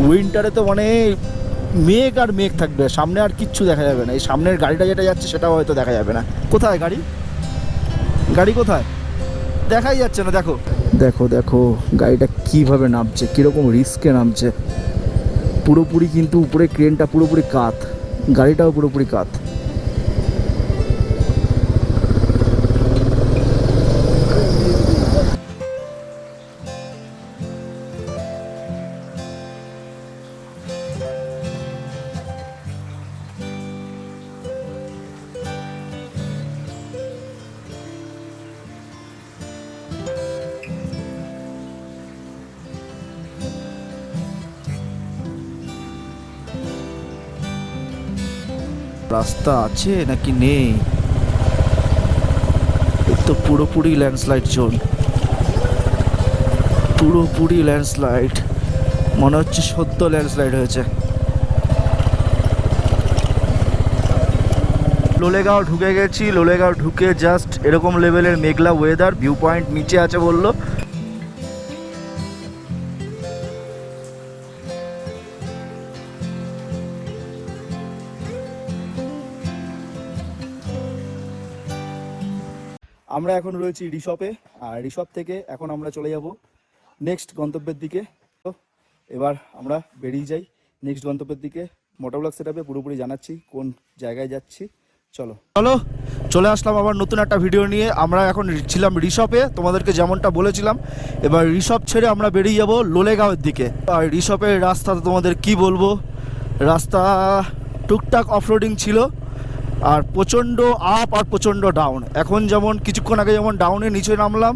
উইন্টারে তো মানে মেঘ আর মেঘ থাকবে, সামনে আর কিচ্ছু দেখা যাবে না। এই সামনের গাড়িটা যেটা যাচ্ছে সেটাও হয়তো দেখা যাবে না। কোথায় গাড়ি, গাড়ি কোথায় দেখাই যাচ্ছে না। দেখো দেখো দেখো গাড়িটা কিভাবে নামছে, কিরকম রিস্কে নামছে। পুরোপুরি কিন্তু উপরে ক্রেনটা পুরোপুরি কাত, গাড়িটাও পুরোপুরি কাত। রাস্তা আছে নাকি নেই, তো পুরোপুরি ল্যান্ডস্লাইড জোন, পুরোপুরি ল্যান্ডস্লাইড। মনে হচ্ছে সদ্য ল্যান্ডস্লাইড হয়েছে। লোলেগাঁও ঢুকে গেছি, লোলেগাঁও ঢুকে জাস্ট এরকম লেভেলের মেঘলা ওয়েদার, ভিউ পয়েন্ট নিচে আছে বললো। আমরা এখন রয়েছি রিসপে, আর রিসপ থেকে এখন আমরা চলে যাব নেক্সট গন্তব্যের দিকে। তো এবার আমরা বেরিয়ে যাই নেক্সট গন্তব্যের দিকে। মোটোব্লগ সেটআপে পুরোপুরি জানাচ্ছি কোন জায়গায় যাচ্ছি। চলো চলো চলে আসলাম আবার নতুন একটা ভিডিও নিয়ে। আমরা এখন ছিলাম রিসপে, তোমাদেরকে যেমনটা বলেছিলাম। এবার রিসপ ছেড়ে আমরা বেরিয়ে যাব লোলেগাঁওয়ের দিকে। আর রিসপের রাস্তা তো তোমাদের কি বলবো, রাস্তা টুকটাক অফরোডিং ছিল, আর প্রচণ্ড আপ আর প্রচণ্ড ডাউন। এখন যেমন কিছুক্ষণ আগে যেমন ডাউনে নিচে নামলাম,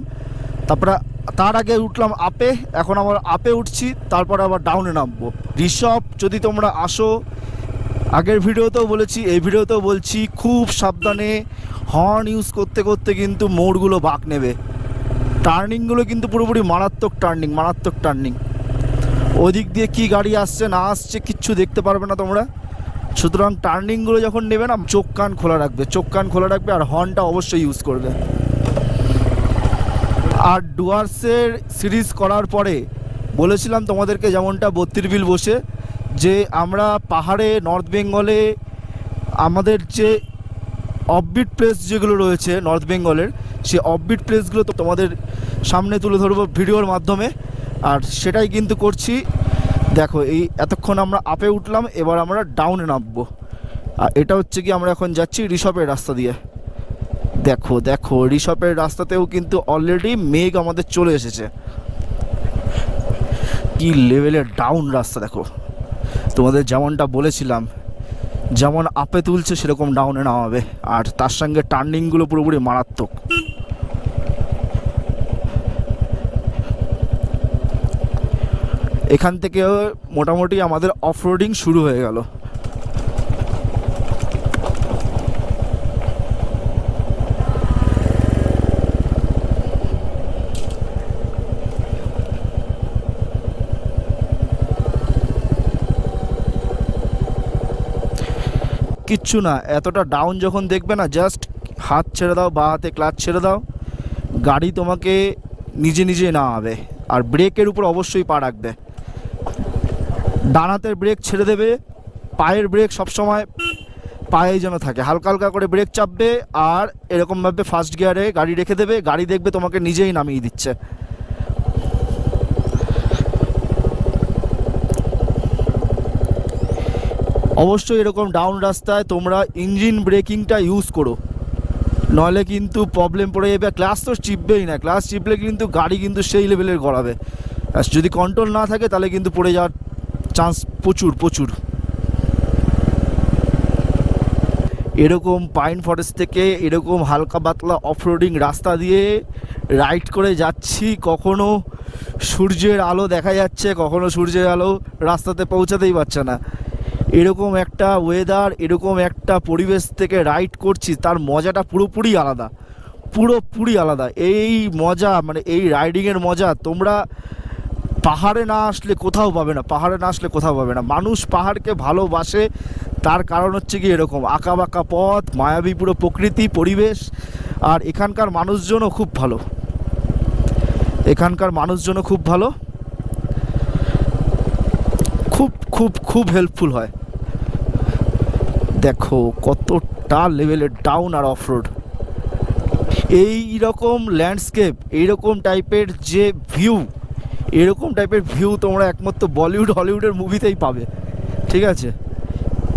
তারপরে তার আগে উঠলাম আপে, এখন আবার আপে উঠছি, তারপরে আবার ডাউনে নামবো। রিসপ যদি তোমরা আসো, আগের ভিডিওতেও বলেছি, এই ভিডিওতেও বলছি, খুব সাবধানে হর্ন ইউজ করতে করতে কিন্তু মোড়গুলো বাঁক নেবে। টার্নিংগুলো কিন্তু পুরোপুরি মারাত্মক টার্নিং, মারাত্মক টার্নিং। ওদিক দিয়ে কি গাড়ি আসছে না আসছে কিচ্ছু দেখতে পারবে না তোমরা। সুতরাং টার্নিংগুলো যখন নেবে না, চোখ কান খোলা রাখবে, চোখ কান খোলা রাখবে, আর হর্নটা অবশ্যই ইউজ করবে। আর ডুয়ার্সের সিরিজ করার পরে বলেছিলাম তোমাদেরকে যেমনটা 32 বিল বসে, যে আমরা পাহাড়ে নর্থ বেঙ্গলে আমাদের যে অফবিট প্লেস যেগুলো রয়েছে নর্থ বেঙ্গলের, সেই অফবিট প্লেসগুলো তো তোমাদের সামনে তুলে ধরবো ভিডিওর মাধ্যমে। আর সেটাই কিন্তু করছি। দেখো এই এতক্ষণ আমরা আপে উঠলাম, এবার আমরা ডাউনে নামবো। আর এটা হচ্ছে কি আমরা এখন যাচ্ছি রিসপের রাস্তা দিয়ে। দেখো দেখো রিসপের রাস্তাতেও কিন্তু অলরেডি মেঘ আমাদের চলে এসেছে। কি লেভেলের ডাউন রাস্তা দেখো, তোমাদের যেমনটা বলেছিলাম, যেমন আপে তুলছে সেরকম ডাউনে নামাবে। আর তার সঙ্গে টার্নিংগুলো পুরোপুরি মারাত্মক। এখান থেকে মোটামুটি আমাদের অফরোডিং শুরু হয়ে গেল। কিচ্ছু না, এতটা ডাউন যখন দেখবে না, জাস্ট হাত ছেড়ে দাও, বা হাতে ক্লাচ ছেড়ে দাও, গাড়ি তোমাকে নিজে নিজে নামাবে। আর ব্রেকের উপর অবশ্যই পা রাখবে। ডান হাতের ব্রেক ছেড়ে দেবে, পায়ের ব্রেক সবসময় পায়েই যেন থাকে, হালকা হালকা করে ব্রেক চাপবে, আর এরকমভাবে ফার্স্ট গিয়ারে গাড়ি রেখে দেবে। গাড়ি দেখবে তোমাকে নিজেই নামিয়ে দিচ্ছে। অবশ্যই এরকম ডাউন রাস্তায় তোমরা ইঞ্জিন ব্রেকিংটা ইউজ করো, নইলে কিন্তু প্রবলেম পড়ে যাবে। ক্লাস তো চিপবেই না, ক্লাস চিপলে কিন্তু গাড়ি কিন্তু সেই লেভেলের গড়াবে। আর যদি কন্ট্রোল না থাকে তাহলে কিন্তু পড়ে যাওয়ার চান্স প্রচুর প্রচুর। এরকম পাইন ফরেস্ট থেকে এরকম হালকা পাতলা অফরোডিং রাস্তা দিয়ে রাইড করে যাচ্ছি, কখনো সূর্যের আলো দেখা যাচ্ছে, কখনো সূর্যের আলো রাস্তাতে পৌঁছাতেই পারছে না। এরকম একটা ওয়েদার, এরকম একটা পরিবেশ থেকে রাইড করছি, তার মজাটা পুরোপুরি আলাদা, পুরোপুরি আলাদা। এই মজা মানে এই রাইডিংয়ের মজা তোমরা পাহাড়ে না আসলে কোথাও পাবে না, পাহাড়ে না আসলে কোথাও পাবে না। মানুষ পাহাড়কে ভালোবাসে, তার কারণ হচ্ছে কি এরকম আঁকা বাঁকা পথ, মায়াবী পুরো প্রকৃতি পরিবেশ। আর এখানকার মানুষজনও খুব ভালো, এখানকার মানুষজনও খুব ভালো, খুব খুব খুব হেল্পফুল হয়। দেখো কতটা লেভেলের ডাউন আর অফ রোড। এই রকম ল্যান্ডস্কেপ, এইরকম টাইপের যে ভিউ, এরকম টাইপের ভিউ তোমরা একমাত্র বলিউড হলিউডের মুভিতেই পাবে, ঠিক আছে?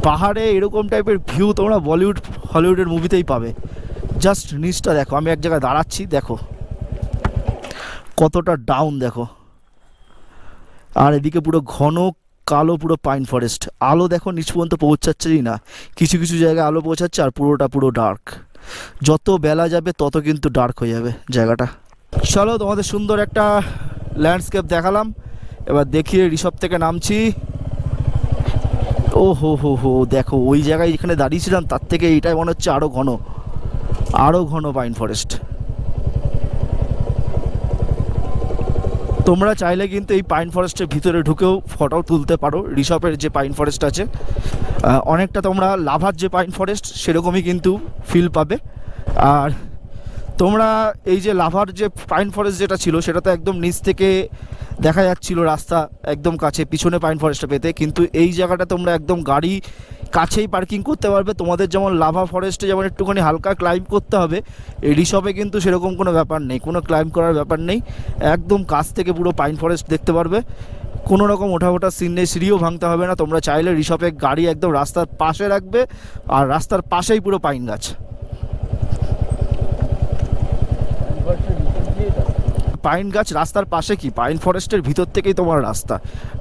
পাহাড়ে এরকম টাইপের ভিউ তোমরা বলিউড হলিউডের মুভিতেই পাবে। জাস্ট নিচটা দেখো, আমি এক জায়গায় দাঁড়াচ্ছি, দেখো কতটা ডাউন দেখো। আর এদিকে পুরো ঘন কালো পুরো পাইন ফরেস্ট। আলো দেখো নিচ পর্যন্ত পৌঁছাচ্ছেই না, কিছু কিছু জায়গায় আলো পৌঁছাচ্ছে, আর পুরোটা পুরো ডার্ক। যত বেলা যাবে তত কিন্তু ডার্ক হয়ে যাবে জায়গাটা। চলো তোমাদের সুন্দর একটা ল্যান্ডস্কেপ দেখালাম, এবার দেখিয়ে রিসর্ট থেকে নামছি। ও হো হো হো, দেখো ওই জায়গায় যেখানে দাঁড়িয়েছিলাম তার থেকে এইটাই মনে হচ্ছে আরও ঘন পাইন ফরেস্ট। তোমরা চাইলে কিন্তু এই পাইন ফরেস্টের ভিতরে ঢুকেও ফটো তুলতে পারো। রিসর্টের যে পাইন ফরেস্ট আছে অনেকটা তোমরা লাভার যে পাইন ফরেস্ট সেরকমই কিন্তু ফিল পাবে। আর তোমরা এই যে লাভার যে পাইন ফরেস্ট যেটা ছিল সেটা তো একদম নিচ থেকে দেখা যাচ্ছিল রাস্তা একদম কাছে, পিছনে পাইন ফরেস্টটা পেতে। কিন্তু এই জায়গাটা তোমরা একদম গাড়ি কাছেই পার্কিং করতে পারবে। তোমাদের যেমন লাভা ফরেস্টে যেমন একটুখানি হালকা ক্লাইম্ব করতে হবে, এই রিসর্টে কিন্তু সেরকম কোনো ব্যাপার নেই, কোনো ক্লাইম্ব করার ব্যাপার নেই। একদম কাছ থেকে পুরো পাইন ফরেস্ট দেখতে পারবে, কোনো রকম ওঠা সিন নেই, সিঁড়িও ভাঙতে হবে না। তোমরা চাইলে রিসর্টে গাড়ি একদম রাস্তার পাশে রাখবে, আর রাস্তার পাশেই পুরো পাইন গাছ। পাইন গাছ রাস্তার পাশে কি, পাইন ফরেস্টের ভিতর থেকেই তোমার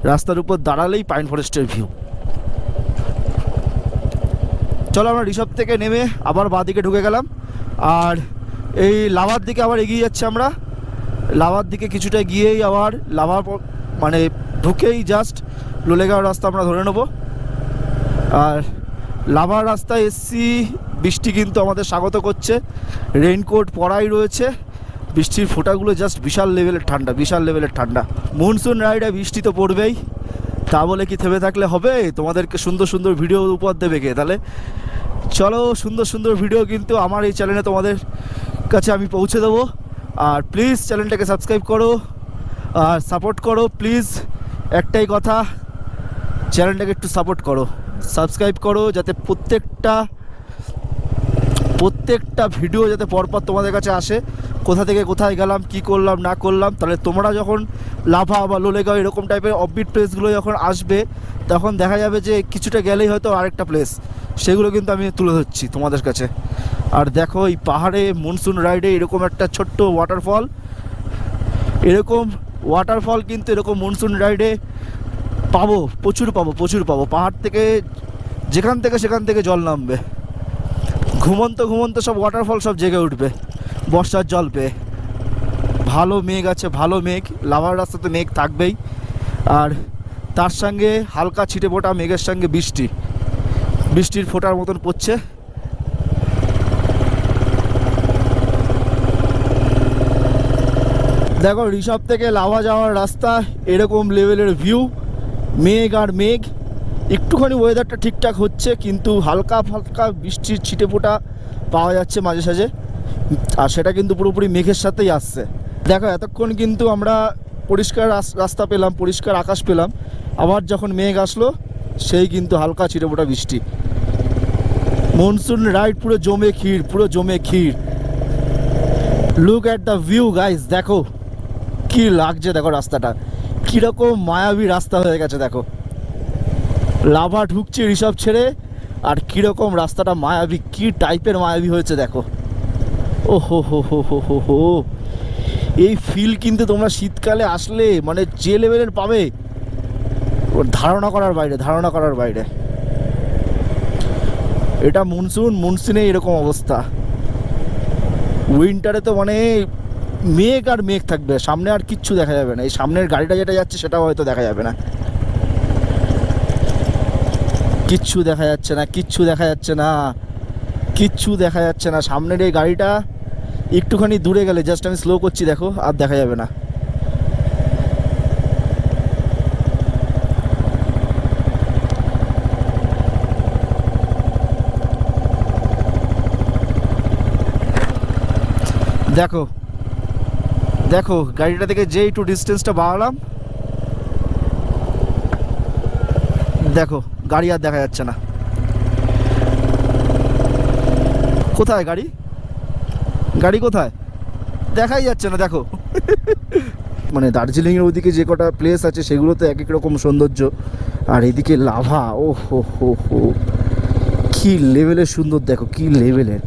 রাস্তার উপর দাঁড়ালেই পাইন ফরেস্টের ভিউ। চলো আমরা রিসর্ট থেকে নেমে আবার বাঁদিকে ঢুকে গেলাম, আর এই লাভার দিকে আবার এগিয়ে যাচ্ছে আমরা। লাভার দিকে কিছুটা গিয়েই আবার লাভার মানে ঢুকেই জাস্ট লোলেগাঁও রাস্তা আমরা ধরে নেব। আর লাভার রাস্তায় এসছি, বৃষ্টি কিন্তু আমাদের স্বাগত করছে, রেইনকোট পরাই রয়েছে। বৃষ্টির ফোঁটাগুলো জাস্ট বিশাল লেভেলের ঠান্ডা। মনসুন রাইডে বৃষ্টি তো পড়বেই, তা বলে কি থেমে থাকলে হবে? তোমাদেরকে সুন্দর সুন্দর ভিডিও উপহার দেবে কে? তাহলে চলো, সুন্দর সুন্দর ভিডিও কিন্তু আমার এই চ্যানেলে তোমাদের কাছে আমি পৌঁছে দেবো। আর প্লিজ চ্যানেলটাকে সাবস্ক্রাইব করো আর সাপোর্ট করো। প্লিজ একটাই কথা, চ্যানেলটাকে একটু সাপোর্ট করো, সাবস্ক্রাইব করো, যাতে প্রত্যেকটা ভিডিও যাতে পরপর তোমাদের কাছে আসে, কোথা থেকে কোথায় গেলাম, কি করলাম না করলাম। তাহলে তোমরা যখন লাভা বা লোলেগাঁও এরকম টাইপের অফবিট প্লেসগুলো যখন আসবে, তখন দেখা যাবে যে কিছুটা গেলেই হয়তো আরেকটা প্লেস, সেগুলো কিন্তু আমি তুলে ধরছি তোমাদের কাছে। আর দেখো এই পাহাড়ে মনসুন রাইডে এরকম একটা ছোট্ট ওয়াটারফল, এরকম ওয়াটারফল কিন্তু এরকম মনসুন রাইডে প্রচুর পাবো। পাহাড় থেকে সেখান থেকে জল নামবে, ঘুমন্ত সব ওয়াটারফল সব জেগে উঠবে বর্ষার জল পেয়ে। ভালো মেঘ আছে, ভালো মেঘ, লাভার রাস্তাতে মেঘ থাকবেই, আর তার সঙ্গে হালকা ছিটে ফোটা মেঘের সঙ্গে বৃষ্টির ফোঁটার মতন পড়ছে। দেখো রিসর্ট থেকে লাভা যাওয়ার রাস্তা, এরকম লেভেলের ভিউ, মেঘ আর মেঘ। একটুখানি ওয়েদারটা ঠিকঠাক হচ্ছে, কিন্তু হালকা বৃষ্টির ছিটে ফোঁটা পাওয়া যাচ্ছে মাঝে সাঝে, আর সেটা কিন্তু পুরোপুরি মেঘের সাথেই আসছে। দেখো এতক্ষণ কিন্তু আমরা পরিষ্কার রাস্তা পেলাম, পরিষ্কার আকাশ পেলাম, আবার যখন মেঘ আসলো সেই কিন্তু হালকা ছিটে ফোঁটা বৃষ্টি। মনসুন রাইড পুরো জমে ক্ষীর। Look at the view guys, দেখো কি লাগছে, দেখো রাস্তাটা কীরকম মায়াবী রাস্তা হয়ে গেছে। দেখো লাভা ঢুকছে রিসর্ট ছেড়ে, আর কীরকম রাস্তাটা মায়াবী, কী টাইপের মায়াবী হয়েছে দেখো। ও হো, এই ফিল কিন্তু তোমরা শীতকালে আসলে মানে যে লেভেলের পাবে, ওর ধারণা করার বাইরে। এটা মনসুনে এরকম অবস্থা। উইন্টারে তো মানে মেঘ আর মেঘ থাকবে, সামনে আর কিচ্ছু দেখা যাবে না। এই সামনের গাড়িটা যেটা যাচ্ছে সেটাও হয়তো দেখা যাবে না, কিচ্ছু দেখা যাচ্ছে না। সামনের এই গাড়িটা একটুখানি দূরে গেলে, জাস্ট আমি স্লো করছি দেখো, আর দেখা যাবে না। দেখো গাড়িটা থেকে যে একটু ডিস্টেন্সটা বাড়ালাম, দেখো গাড়ি আর দেখা যাচ্ছে না, কোথায় গাড়ি, গাড়ি কোথায়, দেখাই যাচ্ছে না। দেখো মানে দার্জিলিংয়ের ওদিকে যে কটা প্লেস আছে সেগুলোতে এক এক রকম সৌন্দর্য, আর এদিকে লাভা, ও হো হো হো, কী লেভেলের সুন্দর, দেখো কী লেভেলের,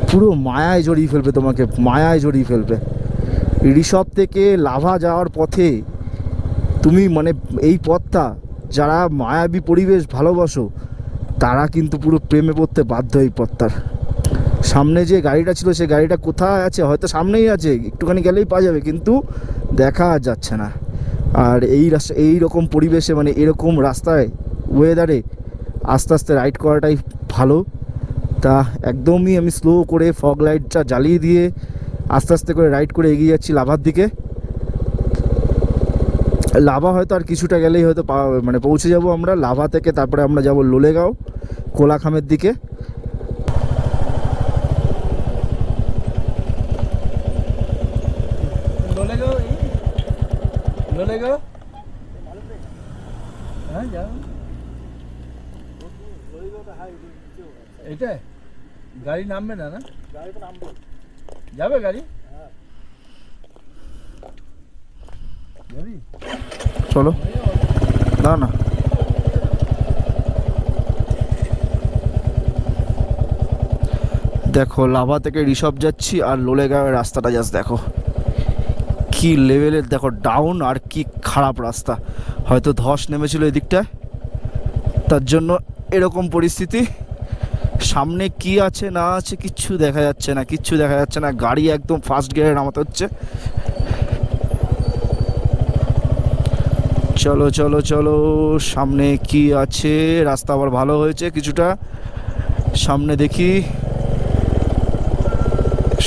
পুরো মায়ায় জড়িয়ে ফেলবে তোমাকে, মায়ায় জড়িয়ে ফেলবে। ঋষভ থেকে লাভা যাওয়ার পথে তুমি মানে এই পথটা যারা মায়াবী পরিবেশ ভালোবাসো তারা কিন্তু পুরো প্রেমে পড়তে বাধ্য এই পথটার। সামনে যে গাড়িটা ছিল সেই গাড়িটা কোথায় আছে, হয়তো সামনেই আছে, একটুখানি গেলেই পাওয়া যাবে, কিন্তু দেখা যাচ্ছে না। আর এই রাস্তা, এই রকম পরিবেশে মানে এরকম রাস্তায় ওয়েদারে আস্তে আস্তে রাইড করাটাই ভালো। তা একদমই আমি স্লো করে ফগ লাইটটা জ্বালিয়ে দিয়ে আস্তে আস্তে করে রাইড করে এগিয়ে যাচ্ছি লাভার দিকে। লাভা হয়তো আর কিছুটা গেলেই হয়তো মানে পৌঁছে যাব আমরা। লাভা থেকে তারপরে আমরা যাব লোলেগাঁও কোলাখামের দিকে। এটা গাড়ি নামবে না, না যাবে গাড়ি, চলো না না দেখো লাভা থেকে ঋষভ যাচ্ছি আর লোলেগাঁওয়ের রাস্তাটা জাস্ট দেখো কি লেভেলের, দেখো ডাউন আর কি খারাপ রাস্তা। হয়তো ধস নেমেছিল এদিকটায়, তার জন্য এরকম পরিস্থিতি। সামনে কি আছে না আছে কিচ্ছু দেখা যাচ্ছে না, কিচ্ছু দেখা যাচ্ছে না। গাড়ি একদম ফার্স্ট গিয়ারে নামাতে হচ্ছে। চলো চলো চলো, সামনে কি আছে, রাস্তা আবার ভালো হয়েছে কিছুটা। সামনে দেখি,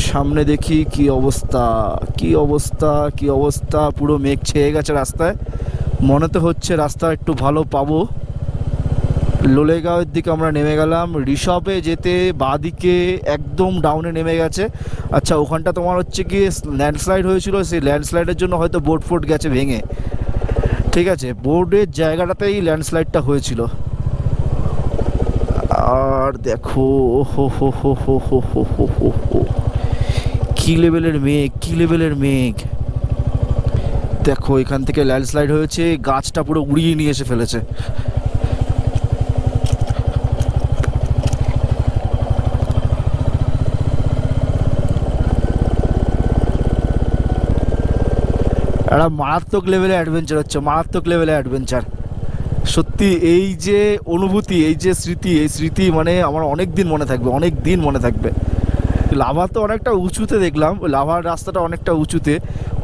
সামনে দেখি কি অবস্থা, কি অবস্থা, কি অবস্থা, পুরো মেঘ ছেয়ে গেছে রাস্তায়। মনে তো হচ্ছে রাস্তা একটু ভালো পাবো। লোলেগাঁওয়ের দিকে আমরা নেমে গেলাম, ঋষভে যেতে বাঁদিকে একদম ডাউনে নেমে গেছে। আচ্ছা ওখানটা তোমার হচ্ছে কি ল্যান্ডস্লাইড হয়েছিল, সেই ল্যান্ডস্লাইডের জন্য হয়তো বোর্ড ফোর্ড গেছে ভেঙে, ঠিক আছে, বোর্ডের জায়গাটাতেই ল্যান্ডস্লাইডটা হয়েছিল। আর দেখো হো হো হো হো হো হো হো হো হো, কী লেভেলের মেঘ, কী লেভেলের মেঘ। দেখো এখান থেকে ল্যান্ডস্লাইড হয়েছে, গাছটা পুরো উড়িয়ে নিয়ে এসে ফেলেছে। একটা মারাত্মক লেভেলে অ্যাডভেঞ্চার হচ্ছে, মারাত্মক লেভেলে অ্যাডভেঞ্চার। সত্যি এই যে অনুভূতি, এই যে স্মৃতি, এই স্মৃতি মানে আমার অনেক দিন মনে থাকবে, অনেক দিন মনে থাকবে। লাভা তো অনেকটা উঁচুতে দেখলাম, লাভার রাস্তাটা অনেকটা উঁচুতে,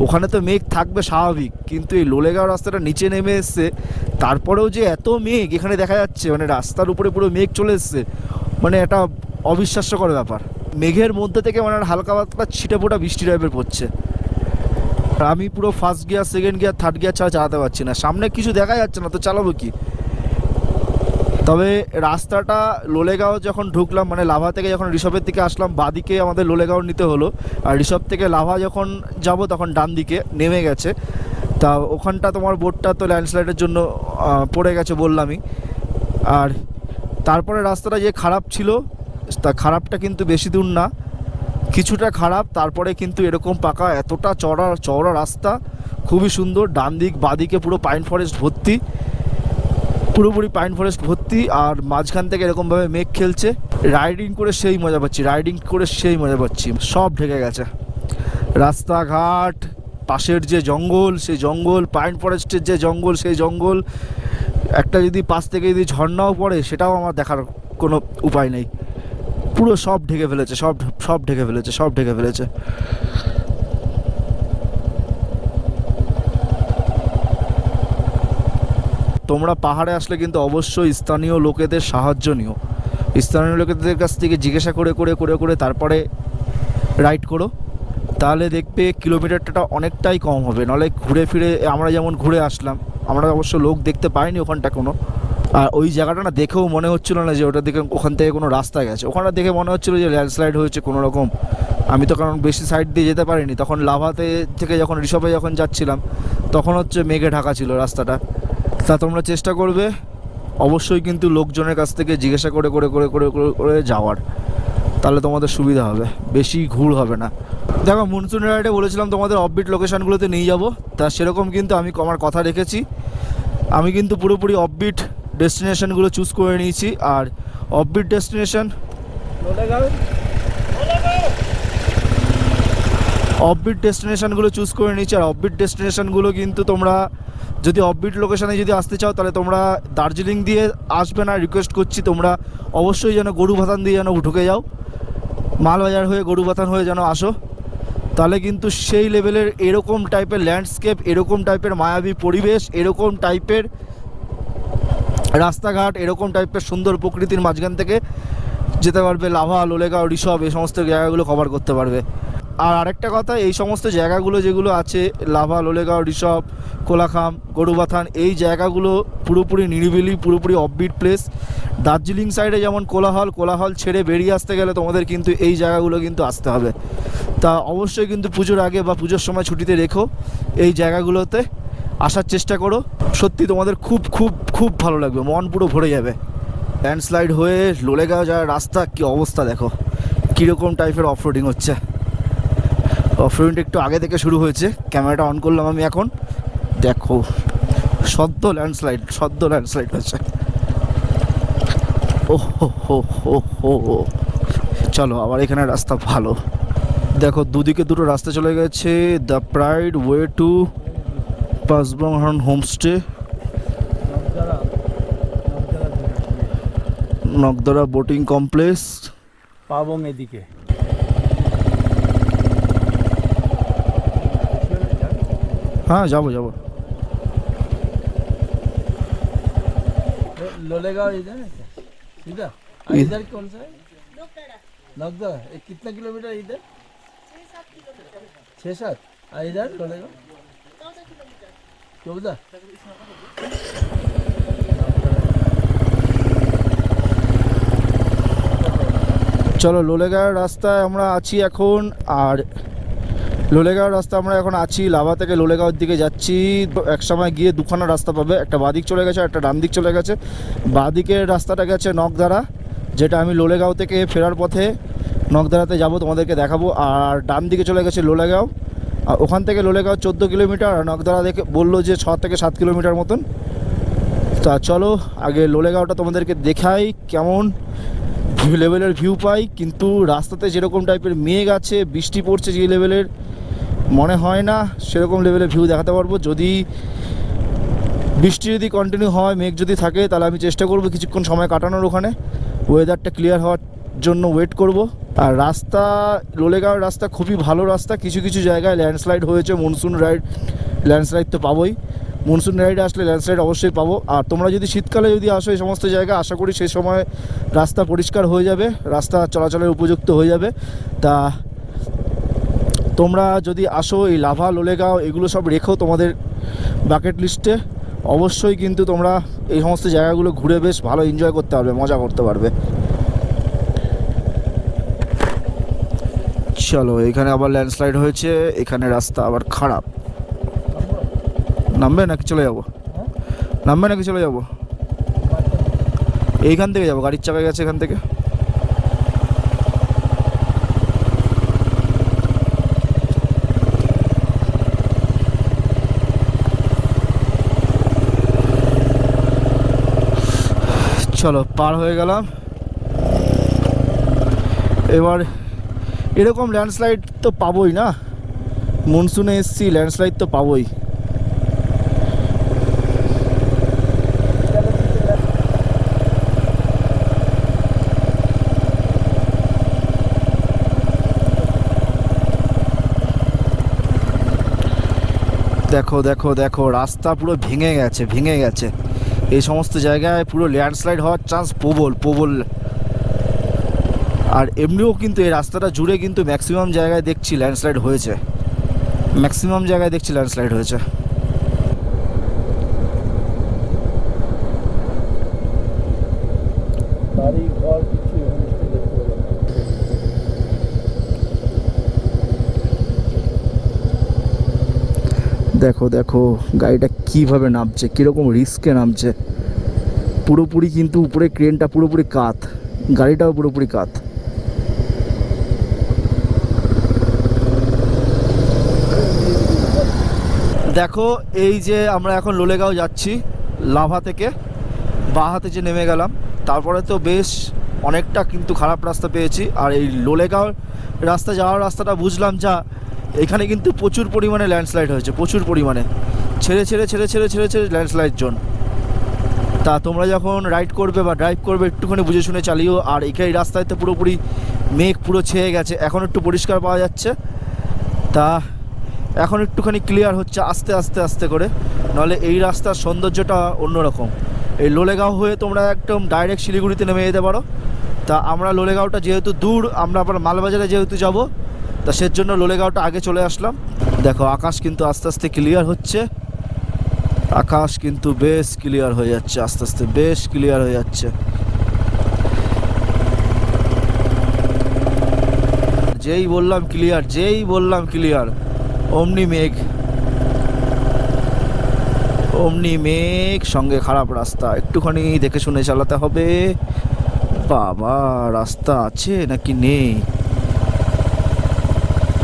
ওখানে তো মেঘ থাকবে স্বাভাবিক, কিন্তু এই লোলেগাঁও রাস্তাটা নিচে নেমে এসছে, তারপরেও যে এত মেঘ এখানে দেখা যাচ্ছে, মানে রাস্তার উপরে পুরো মেঘ চলে এসছে, মানে একটা অবিশ্বাস্যকর ব্যাপার। মেঘের মধ্যে থেকে মানে হালকা পাতলা ছিটে ফোটা বৃষ্টি টাইপের পড়ছে। আমি পুরো first gear, second gear, third gear ছাড়া চালাতে পারছি না, সামনে কিছু দেখা যাচ্ছে না, তো চালাবো কি। তবে রাস্তাটা লোলেগাঁও যখন ঢুকলাম, মানে লাভা থেকে যখন ঋষভের দিকে আসলাম, বাঁদিকে আমাদের লোলেগাঁও নিতে হলো, আর ঋষভ থেকে লাভা যখন যাব তখন ডান দিকে নেমে গেছে। তা ওখানটা তোমার বোর্ডটা তো ল্যান্ডস্লাইডের জন্য পড়ে গেছে বললামই। আর তারপরে রাস্তাটা যে খারাপ ছিল, তা খারাপটা কিন্তু বেশি দূর না, কিছুটা খারাপ, তারপরে কিন্তু এরকম পাকা, এতটা চওড়া চওড়া রাস্তা, খুবই সুন্দর। ডান দিক বাঁদিকে পুরো পাইন ফরেস্ট ভর্তি, পুরোপুরি পাইন ফরেস্ট ভর্তি, আর মাঝখান থেকে এরকমভাবে মেঘ খেলছে। রাইডিং করে সেই মজা পাচ্ছি, রাইডিং করে সেই মজা পাচ্ছি। সব ঢেকে গেছে রাস্তাঘাট, পাশের যে জঙ্গল সেই জঙ্গল, পাইন ফরেস্টের যে জঙ্গল সেই জঙ্গল, একটা যদি পাশ থেকে যদি ঝর্ণাও পড়ে সেটাও আমার দেখার কোনো উপায় নেই। পুরো সব ঢেকে ফেলেছে, সব সব ঢেকে ফেলেছে, সব ঢেকে ফেলেছে। তোমরা পাহাড়ে আসলে কিন্তু অবশ্যই স্থানীয় লোকেদের সাহায্য নিও, স্থানীয় লোকেদের কাছ থেকে জিজ্ঞাসা করে করে করে করে তারপরে রাইড করো, তাহলে দেখবে কিলোমিটারটা অনেকটাই কম হবে। নাহলে ঘুরে ফিরে আমরা যেমন ঘুরে আসলাম, আমরা অবশ্য লোক দেখতে পাইনি ওখানটা কোনো, আর ওই জায়গাটা না দেখেও মনে হচ্ছিলো না যে ওটা দিকে ওখান থেকে কোনো রাস্তা গেছে, ওখানটা দেখে মনে হচ্ছিলো যে ল্যান্ডস্লাইড হয়েছে কোনো রকম। আমি তো কারণ বেশি সাইড দিয়ে যেতে পারিনি, তখন লাভাতে থেকে যখন ঋষভে যখন যাচ্ছিলাম তখন হচ্ছে মেঘে ঢাকা ছিল রাস্তাটা। তা তোমরা চেষ্টা করবে অবশ্যই কিন্তু লোকজনের কাছ থেকে জিজ্ঞাসা করে করে করে করে করে করে যাওয়ার, তাহলে তোমাদের সুবিধা হবে, বেশি ঘুর হবে না। দেখো মনসুন রাইডে বলেছিলাম তোমাদের অফবিট লোকেশানগুলোতে নিয়ে যাব, তা সেরকম কিন্তু আমি আমার কথা রেখেছি। আমি কিন্তু পুরোপুরি অফবিট ডেস্টিনেশনগুলো চুজ করে নিয়েছি। আর অফবিট ডেস্টিনেশন অফবিট ডেস্টিনেশনগুলো চুজ করে নিচ্ছি। আর অফবিট ডেস্টিনেশনগুলো কিন্তু তোমরা যদি অফবিট লোকেশানে যদি আসতে চাও, তাহলে তোমরা দার্জিলিং দিয়ে আসবে না, রিকোয়েস্ট করছি। তোমরা অবশ্যই যেন গরুবাথান দিয়ে যেন ঢুকে যাও, মালবাজার হয়ে গরুবাথান হয়ে যেন আসো, তাহলে কিন্তু সেই লেভেলের এরকম টাইপের ল্যান্ডস্কেপ, এরকম টাইপের মায়াবী পরিবেশ, এরকম টাইপের রাস্তাঘাট, এরকম টাইপের সুন্দর প্রকৃতির মাঝখান থেকে যেতে পারবে। লাভা, লোলেগাঁও, ঋষভ এই সমস্ত জায়গাগুলো কভার করতে পারবে। আর আরেকটা কথা, এই সমস্ত জায়গাগুলো যেগুলো আছে, লাভা, লোলেগাঁও, ঋষভ, কোলাখাম, গরুবাথান, এই জায়গাগুলো পুরোপুরি নিরিবিলি, পুরোপুরি অফবিট প্লেস। দার্জিলিং সাইডে যেমন কোলাহল ছেড়ে বেরিয়ে আসতে গেলে তোমাদের কিন্তু এই জায়গাগুলো কিন্তু আসতে হবে। তা অবশ্যই কিন্তু পুজোর আগে বা পুজোর সময় ছুটিতে রেখো, এই জায়গাগুলোতে আসার চেষ্টা করো। সত্যি তোমাদের খুব খুব খুব ভালো লাগবে, মন পুরো ভরে যাবে। ল্যান্ডস্লাইড হয়ে লোলেগাঁও যাওয়ার রাস্তা কি অবস্থা দেখো, কীরকম টাইপের অফরোডিং হচ্ছে। অফরোডিংটা একটু আগে থেকে শুরু হয়েছে, ক্যামেরাটা অন করলাম আমি এখন, দেখো সদ্য ল্যান্ডস্লাইড হচ্ছে। ও হো। চলো আবার এখানে রাস্তা ভালো, দেখো দুদিকে দুটো রাস্তা চলে গেছে। দ্য প্রাইড ওয়ে টু পাসবাংহান হোমস্টে, নকদারা বোটিং কমপ্লেক্স, পাবং এদিকে। হ্যাঁ যাবো। लोलेगांव इधर है क्या? इधर इधर कौन सा है? नगदा। कितना किलोमीटर इधर? 6-7। और इधर लोलेगांव 14। চলো লোলেগাঁওয়ের রাস্তায় আমরা আছি এখন। আর লোলেগাঁওয়ের রাস্তা আমরা এখন আছি, লাভা থেকে লোলেগাঁওয়ের দিকে যাচ্ছি। এক সময় গিয়ে দুখানা রাস্তা পাবে, একটা বাঁদিক চলে গেছে, একটা ডান দিক চলে গেছে। বাঁদিকের রাস্তাটা গেছে নকদারা, যেটা আমি লোলেগাঁও থেকে ফেরার পথে নকদারাতে যাব, তোমাদেরকে দেখাবো। আর ডান দিকে চলে গেছে লোলেগাঁও, আর ওখান থেকে লোলেগাঁও 14 কিলোমিটার, আর নকদারা দেখে বললো যে 6 থেকে 7 কিলোমিটার মতন। তা চলো আগে লোলেগাঁওটা তোমাদেরকে দেখাই, কেমন লেভেলের ভিউ পাই। কিন্তু রাস্তাতে যেরকম টাইপের মেঘ আছে, বৃষ্টি পড়ছে, যে লেভেলের মনে হয় না সেরকম লেভেলের ভিউ দেখাতে পারবো। যদি বৃষ্টি যদি কন্টিনিউ হয়, মেঘ যদি থাকে, তাহলে আমি চেষ্টা করব কিছুক্ষণ সময় কাটানোর ওখানে, ওয়েদারটা ক্লিয়ার হওয়ার জন্য ওয়েট করব। আর রাস্তা, লোলেগাঁওয়ের রাস্তা খুবই ভালো রাস্তা। কিছু কিছু জায়গায় ল্যান্ডস্লাইড হয়েছে, মনসুন রাইড ল্যান্ডস্লাইড তো পাবোই, মনসুন রাইডে আসলে ল্যান্ডস্লাইড অবশ্যই পাবো। আর তোমরা যদি শীতকালে যদি আসো এই সমস্ত জায়গায়, আশা করি সেই সময় রাস্তা পরিষ্কার হয়ে যাবে, রাস্তা চলাচলের উপযুক্ত হয়ে যাবে। তা তোমরা যদি আসো, এই লাভা, লোলেগাঁও এগুলো সব রেখো তোমাদের বাকেট লিস্টে। অবশ্যই কিন্তু তোমরা এই সমস্ত জায়গাগুলো ঘুরে বেশ ভালো এনজয় করতে পারবে, মজা করতে পারবে। চলো এখানে আবার ল্যান্ডস্লাইড হয়েছে, এখানে রাস্তা আবার খারাপ। নামবে নাকি চলে যাবো? নামবে নাকি চলে যাবো? এইখান থেকে যাবো, গাড়ির চাকা গেছে এখান থেকে। চলো পার হয়ে গেলাম। এবার এরকম ল্যান্ডস্লাইড তো পাবোই না, মনসুনে এসছি, ল্যান্ডস্লাইড তো পাবোই। দেখো দেখো দেখো, রাস্তা পুরো ভেঙে গেছে। এই সমস্ত জায়গায় পুরো ল্যান্ডস্লাইড হওয়ার চান্স প্রবল। আর এমনিও কিন্তু এই রাস্তাটা জুড়ে কিন্তু ম্যাক্সিমাম জায়গায় দেখছি ল্যান্ডস্লাইড হয়েছে, বাড়ি ঘর কিছু দেখো দেখো গাড়িটা কিভাবে নামছে, কীরকম রিস্কে নামছে। পুরোপুরি কিন্তু উপরে ক্রেনটা পুরোপুরি কাত, গাড়িটাও পুরোপুরি কাত। দেখো এই যে আমরা এখন লোলেগাঁও যাচ্ছি, লাভা থেকে বাঁ হাতে যে নেমে গেলাম, তারপরে তো বেশ অনেকটা কিন্তু খারাপ রাস্তা পেয়েছি। আর এই লোলেগাঁও রাস্তা যাওয়ার রাস্তাটা বুঝলাম যা, এখানে কিন্তু প্রচুর পরিমাণে ল্যান্ডস্লাইড হয়েছে, প্রচুর পরিমাণে ছেড়ে ছেড়ে ছেড়ে ছেড়ে ছেড়ে ছেড়ে ল্যান্ডস্লাইড জোন। তা তোমরা যখন রাইড করবে বা ড্রাইভ করবে একটুখানি বুঝে শুনে চালিও। আর এই রাস্তায় তো পুরোপুরি মেঘ পুরো ছেয়ে গেছে, এখন একটু পরিষ্কার পাওয়া যাচ্ছে, তা এখন একটুখানি ক্লিয়ার হচ্ছে আস্তে আস্তে আস্তে করে, নাহলে এই রাস্তার সৌন্দর্যটা অন্যরকম। এই লোলেগাঁও হয়ে তোমরা একদম ডাইরেক্ট শিলিগুড়িতে নেমে যেতে পারো। তা আমরা লোলেগাঁওটা যেহেতু দূর, আমরা আবার মালবাজারে যেহেতু যাব, তা সেজন্য লোলেগাঁওটা আগে চলে আসলাম। দেখো আকাশ কিন্তু আস্তে আস্তে ক্লিয়ার হচ্ছে, আকাশ কিন্তু বেশ ক্লিয়ার হয়ে যাচ্ছে, আস্তে আস্তে বেশ ক্লিয়ার হয়ে যাচ্ছে। যেই বললাম ক্লিয়ার, যেই বললাম ক্লিয়ার, অমনি মেঘ, অমনি মেঘ, সঙ্গে খারাপ রাস্তা, একটুখানি দেখে শুনে চালাতে হবে। বাবা, রাস্তা আছে নাকি নেই?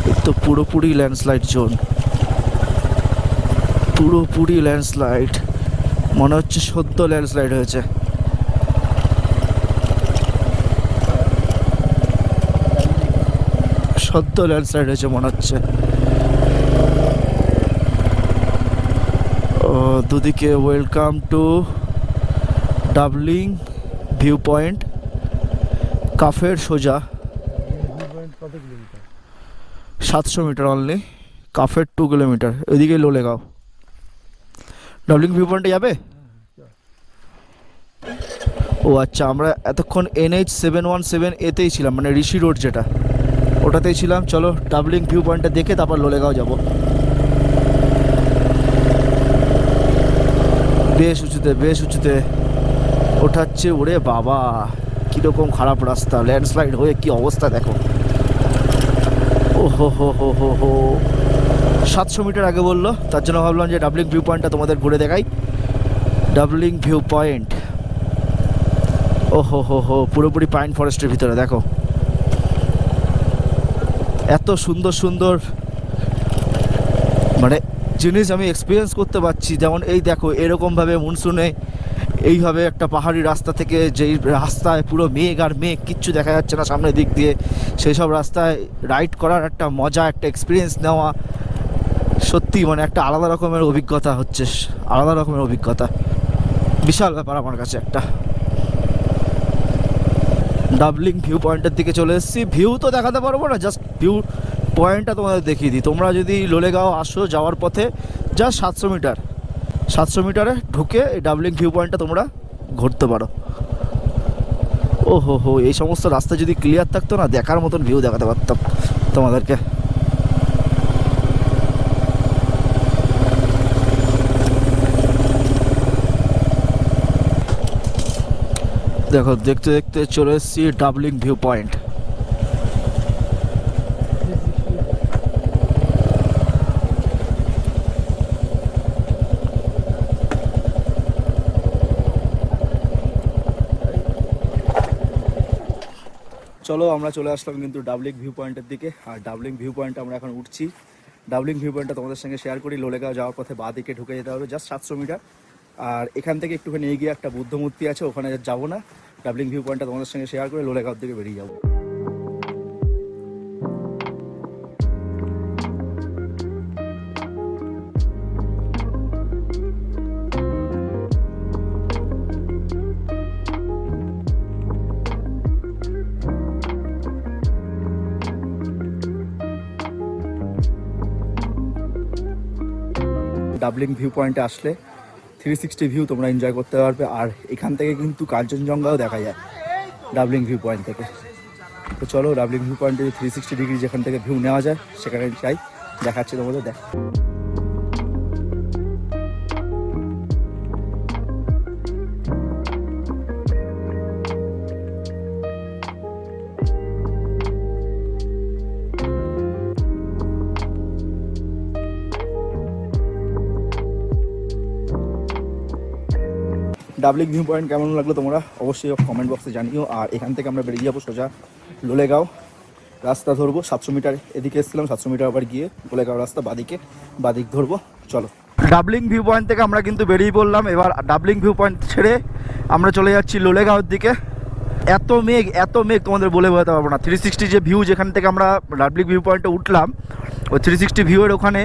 এই তো পুরোপুরি ল্যান্ডস্লাইড জোন, পুরোপুরি ল্যান্ডস্লাইড, মনে হচ্ছে সদ্য ল্যান্ডস্লাইড হয়েছে। সদ্য ল্যান্ডস্লাইড হয়েছে মনে হচ্ছে। দুদিকে welcome to doubling view point, কাফের সোজা কত কিলোমিটার? 700 মিটার অনলি, কাফের 2 কিলোমিটার। এদিকে লোলেগাঁও। ডাবলিং ভিউ পয়েন্টে যাবে? ও আচ্ছা, আমরা এতক্ষণ NH717 এতেই ছিলাম, মানে ঋষি রোড যেটা, ওটাতেই ছিলাম। চলো ডাবলিং ভিউ পয়েন্টটা দেখে তারপর লোলেগাঁও যাব। বেশ উঁচুতে, বেশ উঁচুতে ওঠাচ্ছে। ওরে বাবা, কীরকম খারাপ রাস্তা, ল্যান্ডস্লাইড হয়ে কি অবস্থা দেখো। ও হো হো হো হো হো, 700 মিটার আগে বললো, তার জন্য ভাবলাম যে ডাবলিং ভিউ পয়েন্টটা তোমাদের ঘুরে দেখাই। ডাবলিং ভিউ পয়েন্ট, ও হো হো হো, পুরোপুরি পাইন ফরেস্টের ভিতরে। দেখো এত সুন্দর সুন্দর মানে জিনিস আমি এক্সপিরিয়েন্স করতে পারছি। যেমন এই দেখো, এরকমভাবে মনসুনে এইভাবে একটা পাহাড়ি রাস্তা থেকে, যেই রাস্তায় পুরো মেঘ আর মেঘ, কিচ্ছু দেখা যাচ্ছে না সামনের দিক দিয়ে, সেই সব রাস্তায় রাইড করার একটা মজা, একটা এক্সপিরিয়েন্স নেওয়া, সত্যি মানে একটা আলাদা রকমের অভিজ্ঞতা হচ্ছে, আলাদা রকমের অভিজ্ঞতা, বিশাল ব্যাপার আমার কাছে একটা। ডাবলিং ভিউ পয়েন্টের দিকে চলে এসেছি। ভিউ তো দেখাতে পারবো না, জাস্ট ভিউ পয়েন্টটা তোমাদের দেখিয়ে দিই। তোমরা যদি লোলেগাঁও আসো যাওয়ার পথে, জাস্ট 700 মিটারে ঢুকে এই ডাবলিং ভিউ পয়েন্টটা তোমরা ঘুরতে পারো। ও হো হো, এই সমস্ত রাস্তা যদি ক্লিয়ার থাকতো না, দেখার মতন ভিউ দেখাতে পারতাম তোমাদেরকে। দেখো দেখতে দেখতে চলে এসেছি ডাবলিং ভিউ পয়েন্ট। চলো আমরা চলে আসলাম কিন্তু ডাবলিং ভিউ পয়েন্টের দিকে। আর ডাবলিং ভিউ পয়েন্টে আমরা এখন উঠছি। ডাবলিং ভিউ পয়েন্টটা তোমাদের সঙ্গে শেয়ার করি। লোলেগাঁও যাওয়ার পথে বাঁ দিকে ঢুকে যেতে হবে, জাস্ট 700 মিটার। আর এখান থেকে একটুখানি এগিয়ে একটা বুদ্ধ মূর্তি আছে, ওখানে যাবো না। ডাবলিং ভিউ পয়েন্টটা তোমাদের সঙ্গে শেয়ার করে লোলেগাঁওর দিকে বেরিয়ে যাবো। ডাবলিং ভিউ পয়েন্টে আসলে 360 ভিউ তোমরা এনজয় করতে পারবে। আর এখান থেকে কিন্তু কাঞ্চনজঙ্ঘাও দেখা যায় ডাবলিং ভিউ পয়েন্ট থেকে। তো চলো ডাবলিং ভিউ পয়েন্টে 360 ডিগ্রি যেখান থেকে ভিউ নেওয়া যায় সেখানে যাই, দেখাচ্ছি তোমাদের। দেখ ডাবলিং ভিউ পয়েন্ট কেমন লাগলো তোমরা অবশ্যই কমেন্ট বক্সে জানিও। আর এখান থেকে আমরা বেরিয়ে যাবো সোজা লোলেগাঁও, রাস্তা ধরবো 700 মিটার, এদিকে এসেছিলাম 700 মিটার আবার গিয়ে লোলেগাঁও রাস্তা বাদিক ধরবো। চলো, ডাবলিং ভিউ পয়েন্ট থেকে আমরা কিন্তু বেরিয়ে পড়লাম। এবার ডাবলিং ভিউ পয়েন্ট ছেড়ে আমরা চলে যাচ্ছি লোলেগাঁওর দিকে। এত মেঘ তোমাদের বলে বোঝাতে পারবো না। 360 যে ভিউ, যেখান থেকে আমরা ডাবলিং ভিউ পয়েন্টে উঠলাম, ওই 360 ভিউয়ের ওখানে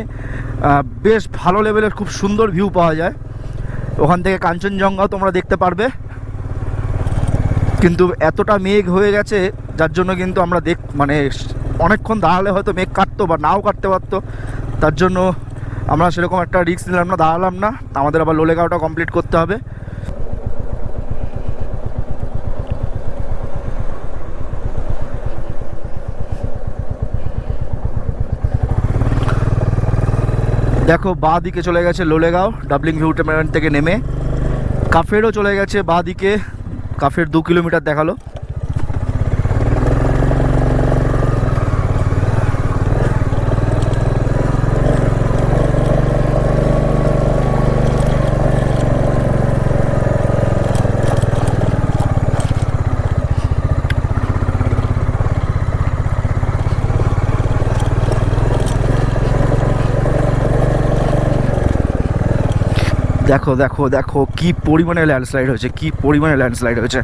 বেশ ভালো লেভেলের খুব সুন্দর ভিউ পাওয়া যায়। ওখান থেকে কাঞ্চনজঙ্ঘাও তোমরা দেখতে পারবে, কিন্তু এতটা মেঘ হয়ে গেছে যার জন্য কিন্তু আমরা মানে অনেকক্ষণ দাঁড়ালে হয়তো মেঘ কাটতো বা নাও কাটতে পারতো। তার জন্য আমরা সেরকম একটা রিস্ক নিলাম না, দাঁড়ালাম না। আমাদের আবার লোলেগাঁওটা কমপ্লিট করতে হবে। দেখো বাঁ দিকে চলে গেছে লোলেগাঁও ডাবলিং ভিউ পয়েন্ট থেকে নেমে। কাফেরও চলে গেছে বাঁ দিকে, কাফের 2 কিলোমিটার দেখালো। দেখো দেখো দেখো কি পরিমাণে ল্যান্ডস্লাইড হয়েছে, কি পরিমাণে ল্যান্ডস্লাইড হয়েছে।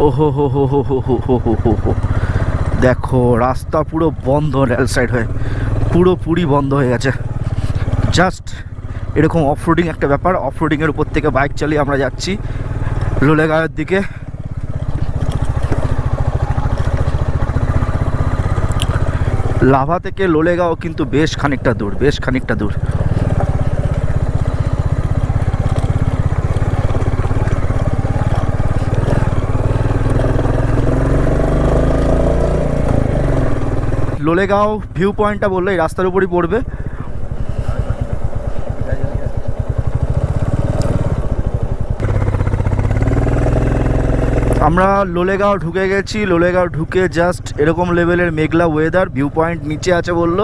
ওহো হো হো হো হো হো হো হো হো হো, দেখো রাস্তা পুরো বন্ধ, ল্যান্ডস্লাইড হয়ে পুরোপুরি বন্ধ হয়ে গেছে। জাস্ট এরকম অফরোডিং একটা ব্যাপার, অফরোডিংয়ের উপর থেকে বাইক চালিয়ে আমরা যাচ্ছি লোলেগাঁওয়ের দিকে। লাভা থেকে লোলেগাঁও কিন্তু বেশ খানিকটা দূর। লোলেগাঁও ভিউ পয়েন্টটা বললো এই রাস্তার উপরই পড়বে। আমরা লোলেগাঁও ঢুকে গেছি। লোলেগাঁও ঢুকে জাস্ট এরকম লেভেলের মেঘলা ওয়েদার, ভিউ পয়েন্ট নিচে আছে বললো।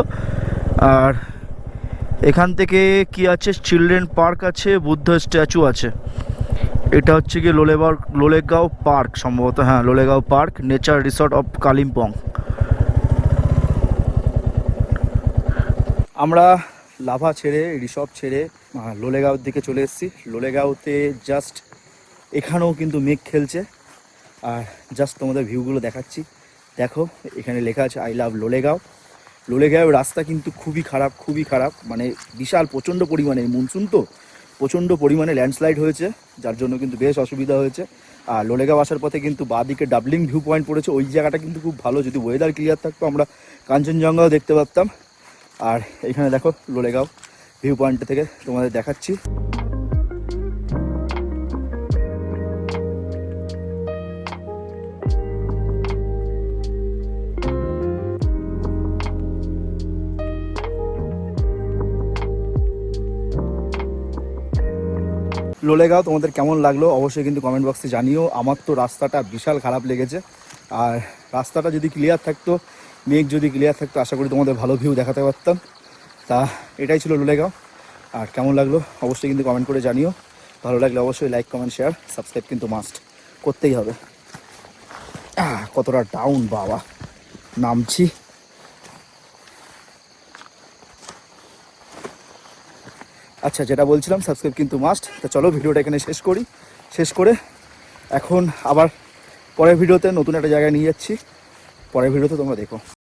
আর এখান থেকে কি আছে, চিলড্রেন পার্ক আছে, বুদ্ধ স্ট্যাচু আছে। এটা হচ্ছে কি লোলেগাঁও পার্ক সম্ভবত, হ্যাঁ Lolegaon park, nature resort of Kalimpong. আমরা লাভা ছেড়ে রিসর্ট ছেড়ে লোলেগাঁওর দিকে চলে এসেছি। লোলেগাঁওতে জাস্ট এখানেও কিন্তু মেঘ খেলছে। আর জাস্ট তোমাদের ভিউগুলো দেখাচ্ছি। দেখো এখানে লেখা আছে আই লাভ লোলেগাঁও। লোলেগাঁওয়ের রাস্তা কিন্তু খুবই খারাপ, মানে বিশাল প্রচণ্ড পরিমাণে মনসুন তো প্রচণ্ড পরিমাণে ল্যান্ডস্লাইড হয়েছে, যার জন্য কিন্তু বেশ অসুবিধা হয়েছে। আর লোলেগাঁও আসার পথে কিন্তু বাঁদিকে ডাবলিং ভিউ পয়েন্ট পড়েছে, ওই জায়গাটা কিন্তু খুব ভালো। যদি ওয়েদার ক্লিয়ার থাকতো আমরা কাঞ্চনজঙ্ঘাও দেখতে পারতাম। আর এখানে দেখো লোলেগাঁও ভিউ পয়েন্ট থেকে তোমাদের দেখাচ্ছি। লোলেগাঁও তোমাদের কেমন লাগলো অবশ্যই কিন্তু কমেন্ট বক্সে জানিও। আমার তো রাস্তাটা বিশাল খারাপ লেগেছে। আর রাস্তাটা যদি ক্লিয়ার থাকতো, মেঘ যদি ক্লিয়ার থাকতো, আশা করি তোমাদের ভালো ভিউ দেখাতে পারতাম। তা এটাই ছিল লোলেগাঁও। আর কেমন লাগলো অবশ্যই কিন্তু কমেন্ট করে জানিও। ভালো লাগলে অবশ্যই লাইক, কমেন্ট, শেয়ার, সাবস্ক্রাইব কিন্তু মাস্ট করতেই হবে। কতটা ডাউন বাবা, নামছি। আচ্ছা, যেটা বলছিলাম সাবস্ক্রাইব কিন্তু মাস্ট। তা চলো ভিডিওটা এখানে শেষ করে এখন আবার পরের ভিডিওতে নতুন একটা জায়গায় নিয়ে যাচ্ছি। পরের ভিডিওতে তোমরা দেখো।